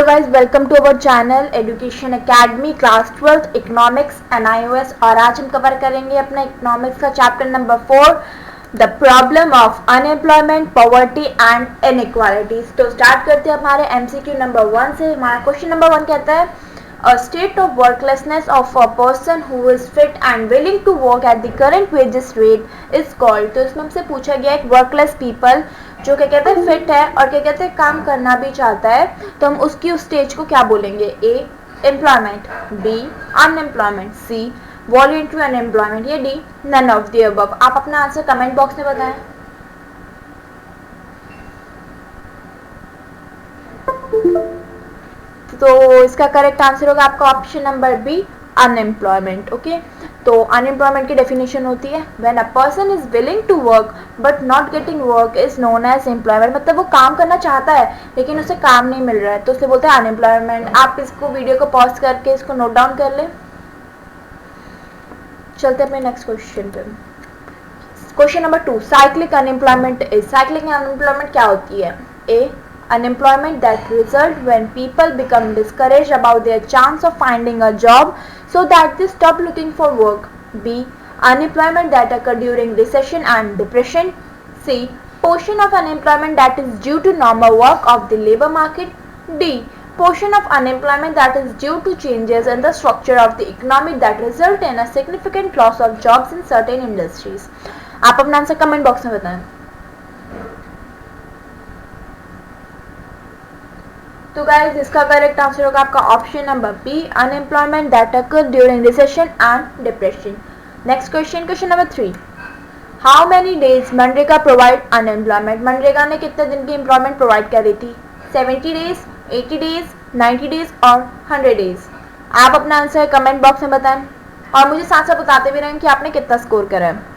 guys, welcome to our channel Education Academy class 12th economics NIOS। और आज हम cover करेंगे अपना इकोनॉमिक्स का chapter number 4 the problem of unemployment poverty and inequalities. तो start करते हैं हमारे MCQ नंबर 1 से। हमारा क्वेश्चन नंबर 1 कहता है A state of worklessness of a person who is fit and willing to work at the current wages rate is called। तो इसमें हमसे पूछा गया एक वर्कलेस पीपल जो क्या कहते हैं फिट है और क्या कहते हैं काम करना भी चाहता है, तो हम उसकी उस स्टेज को क्या बोलेंगे? A employment, B unemployment, C voluntary unemployment, या D none of the above. आप अपना आंसर कमेंट बॉक्स में बताएं। तो इसका करेक्ट आंसर होगा आपका option number B unemployment. Okay, तो अनएम्प्लॉयमेंट की डेफिनेशन होती है when a person is willing to work but not getting work is known as employment. मतलब वो काम करना चाहता है लेकिन उसे काम नहीं मिल रहा है, तो उसे बोलते हैं अनएम्प्लॉयमेंट। आप इसको वीडियो को पॉज करके इसको नोट डाउन कर लें। चलते अपने नेक्स्ट क्वेश्चन पे। Question number 2, cyclic unemployment is. Cyclic unemployment क्या होती है? ए unemployment that result when people become discouraged about their chance of finding a job so that they stop looking for work. B unemployment that occur during recession and depression. C portion of unemployment that is due to normal work of the labor market. D portion of unemployment that is due to changes in the structure of the economy that result in a significant loss of jobs in certain industries. आप अपना answer comment box में बताएं। तो guys इसका correct answer होगा आपका option number B unemployment that occur during recession and depression. Next question, question number 3, how many days MNREGA provide unemployment. MNREGA ने कितने दिन की एम्प्लॉयमेंट प्रोवाइड करी थी? 70 डेज, 80 डेज, 90 डेज और 100 डेज। आप अपना आंसर कमेंट बॉक्स में बताएं और मुझे साथ साथ बताते भी रहें कि आपने कितना स्कोर करा है।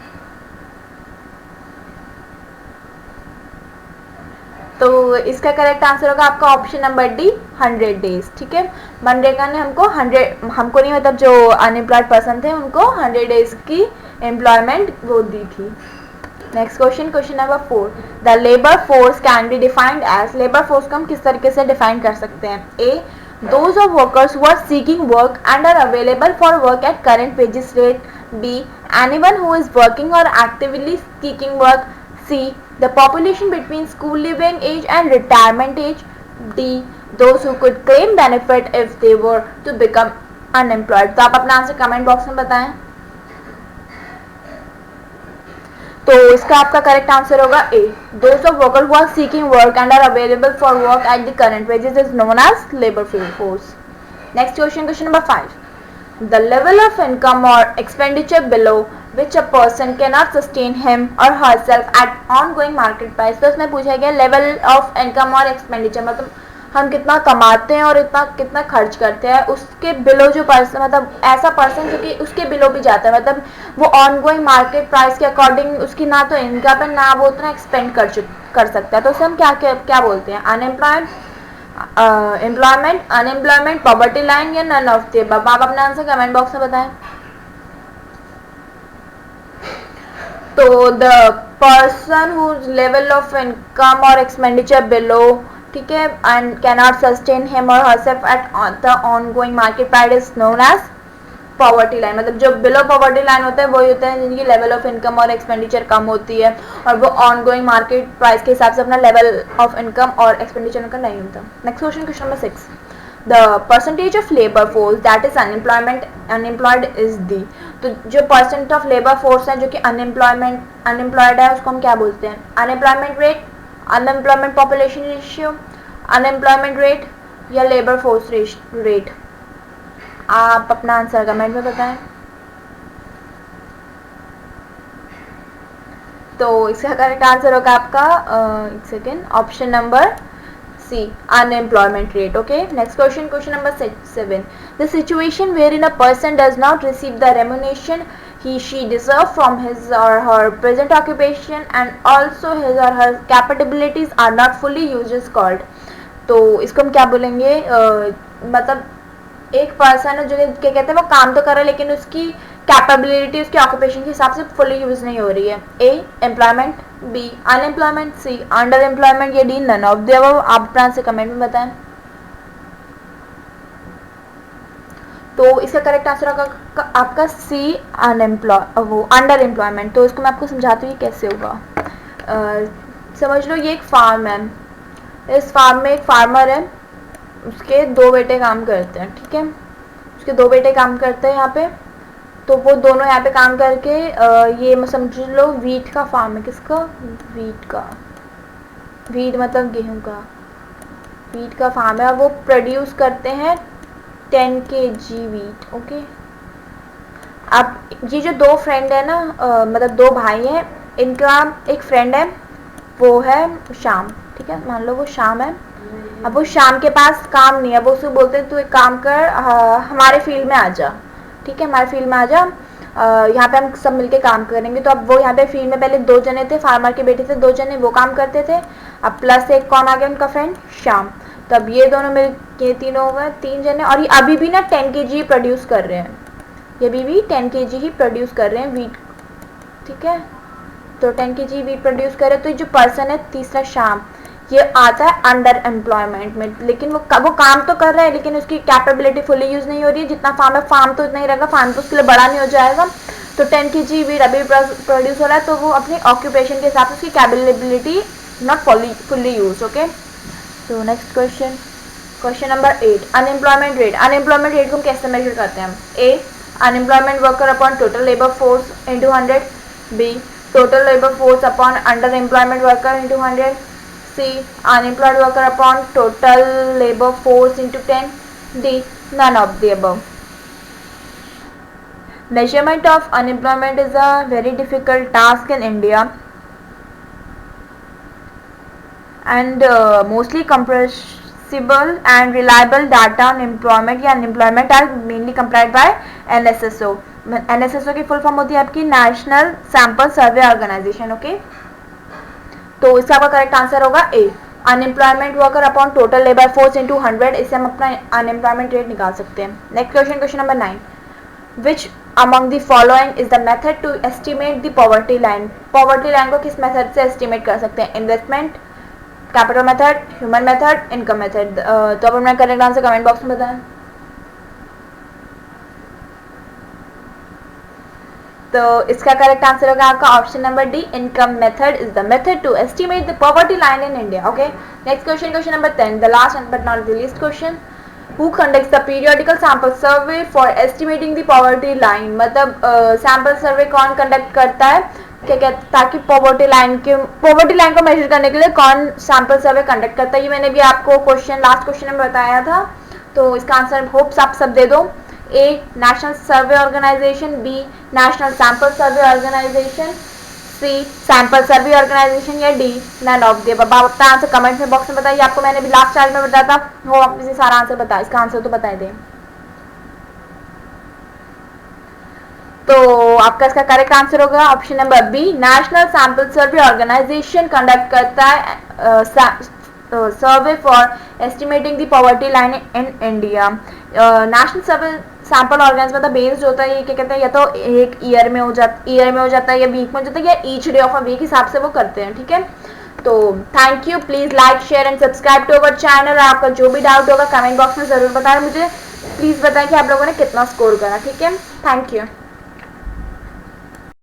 तो इसका करेक्ट आंसर होगा आपका ऑप्शन नंबर डी 100 डेज। ठीक है, मनरेगा ने हमको नहीं मतलब जो अनएम्प्लॉयड पर्सन थे उनको 100 डेज की एम्प्लॉयमेंट वो दी थी। Next question, question number 4, the labour force can be defined as. Labour force को हम किस तरीके से डिफाइन कर सकते हैं? A those of workers who are seeking work and are available for work at current wages rate. B anyone who is working और actively seeking work. C the population between school leaving age and retirement age. D those who could claim benefit if they were to become unemployed। तो आप अपना answer comment box में बताएं। तो इसका आपका correct answer होगा ए those of workers who are seeking work and are available for work at the current wages is known as labor force। Next question, question number 5, the level of income or expenditure below which a person cannot sustain him or herself at ongoing market price। तो इसमें पूछा गया level of income और expenditure, मतलब हम कितना कमाते हैं और इतना कितना खर्च करते हैं, उसके बिलो जो पर्सन मतलब ऐसा पर्सन जो कि उसके बिलो भी जाता है, मतलब वो ऑनगोइंग मार्केट प्राइस के अकॉर्डिंग उसकी ना तो इनकम है ना वो उतना एक्सपेंड कर सकता है। तो उसे हम क्या बोलते हैं? Unemployed, employment, unemployment, poverty line या नन ऑफ द अबव। आप अपना आंसर कमेंट बॉक्स में बताएं। तो the person whose level of income और एक्सपेंडिचर बिलो, ठीक है, and cannot sustain him or herself at the ongoing market price is known as poverty line. मतलब जो बिलो पॉवर्टी लाइन होता है वही होता है जिनकी लेवल ऑफ इनकम और एक्सपेंडिचर कम होती है और वो ऑनगोइंग मार्केट प्राइस के हिसाब से अपना लेवल ऑफ इनकम और एक्सपेंडिचर का नहीं होता। Next question, question number 6, the percentage of labor force that is unemployed is the। तो जो परसेंट ऑफ लेबर फोर्स है जो कि अनएम्प्लॉयड है उसको हम क्या बोलते हैं? Unemployment rate, unemployment population ratio, unemployment rate या लेबर फोर्स रेट। आप अपना आंसर कमेंट में बताएं। तो इसका करेक्ट आंसर होगा आपका एक second option number C unemployment rate। Okay, next question, question number 7, the situation wherein a person does not receive the remuneration she deserve from his or her present occupation and also his or her capabilities are not fully used is called। तो इसको हम क्या बोलेंगे? मतलब एक person है जो क्या कहते हैं वो काम तो कर रहा है लेकिन उसकी कैपेबिलिटी उसके ऑक्यूपेशन के हिसाब से फुली यूज नहीं हो रही है। A employment, B unemployment, C under employment या D none of the above. आप अपना आंसर कमेंट में बताएं। तो इसका करेक्ट आंसर होगा आपका सी, वो अंडर एम्प्लॉयमेंट। तो इसको मैं आपको समझाती हूँ कैसे होगा। समझ लो ये एक फार्म है, इस फार्म में एक फार्मर है, उसके 2 बेटे काम करते हैं, ठीक है, उसके 2 बेटे काम करते हैं यहाँ पे। तो वो दोनों यहाँ पे काम करके ये समझ लो वीट का फार्म है, किसका, वीट का, वीट मतलब गेहूं का, वीट का फार्म है। वो प्रोड्यूस करते हैं 10 kg वीट, ओके। अब ये जो 2 फ्रेंड है ना, मतलब 2 भाई हैं, इनका एक फ्रेंड है, वो है शाम, ठीक है, मान लो वो शाम है। अब वो शाम के पास काम नहीं है, वो उसको बोलते हैं तू एक काम कर, हमारे फील्ड में आ जा, ठीक है, हमारे फील्ड में आ जा, यहाँ पे हम सब मिलके काम करेंगे। तो अब वो यहाँ पे फील्ड में पहले 2 जने थे, फार्मर के बेटे थे 2 जने, वो काम करते थे। अब प्लस एक कौन आ गया उनका फ्रेंड, शाम। तो अब ये दोनों मिल के तीनों हो गए 3 जने, और ये अभी भी ना 10 kg प्रोड्यूस कर रहे हैं, ये अभी भी 10 kg ही प्रोड्यूस कर रहे हैं वीट, ठीक है। तो 10 kg वीट प्रोड्यूस कर रहे हैं। तो ये जो पर्सन है तीसरा शाम, ये आता है अंडर एम्प्लॉयमेंट में, लेकिन वो काम तो कर रहा है, लेकिन उसकी कैपेबिलिटी फुली यूज नहीं हो रही है। जितना फार्म है, फार्म तो इतना ही रहेगा, फार्म तो उसके लिए बड़ा नहीं हो जाएगा। तो 10 kg वीट अभी प्रोड्यूस हो रहा है, तो वो अपने ऑक्यूपेशन के हिसाब से उसकी capability not fully use, okay. तो next question, question number 8, unemployment rate. Unemployment rate को हम कैसे मेजर करते हैं? A, unemployment worker upon total labour force into 100, B, total labour force upon under employment worker into 100, C, unemployed worker upon total labor force into 10, D, none of the above. Measurement of unemployment is a very difficult task in India, and mostly compressible and reliable data on employment या unemployment are mainly compiled by NSSO. NSSO की full form होती है आपकी national sample survey organisation, okay. तो इसका आपका correct answer होगा A, unemployment worker upon total labour force into 100, इससे हम अपना अनएम्प्लॉयमेंट रेट निकाल सकते हैं। Next question, question number 9, which among the following is the method to estimate the poverty line. Poverty line को किस मेथड से एस्टिमेट कर सकते हैं? Investment, capital method, human method, income method. तो अब अपना करेक्ट आंसर कमेंट बॉक्स में बताएं। तो इसका करेक्ट आंसर होगा आपका option number D, income method is the method to estimate the poverty line in India, okay. Next question, question number 10, the last and but not the least question, who conducts the periodical sample survey for estimating the poverty line. मतलब sample survey कौन conduct करता है, क्या कहते, ताकि poverty line को major करने के लिए कौन सैंपल सर्वे कंडक्ट करता है। ये मैंने भी आपको क्वेश्चन लास्ट क्वेश्चन में बताया था। तो इसका आंसर होप्स आप सब दे दो। A, national survey organisation, B, national sample survey organisation, C, sample survey organisation, या D, none of the above. अपना आंसर कमेंट में बॉक्स में बताइए। आपको मैंने भी लास्ट चार्ज में बताया था, वो आप इसे सारा आंसर बता, इसका आंसर तो बता दें। तो आपका इसका करेक्ट आंसर होगा option number B, national sample survey organisation conduct करता है survey for estimating the poverty line in India. National survey sample organise मतलब बेस्ड होता है, ये क्या कहते हैं, या तो एक ईयर में हो जाता है, या वीक में हो जाता है, या each day of a week हिसाब से वो करते हैं, ठीक है। तो thank you, please like share and subscribe to our channel. आपका जो भी डाउट होगा कमेंट बॉक्स में जरूर बताएं मुझे। प्लीज बताएं कि आप लोगों ने कितना स्कोर करा, ठीक है। Thank you.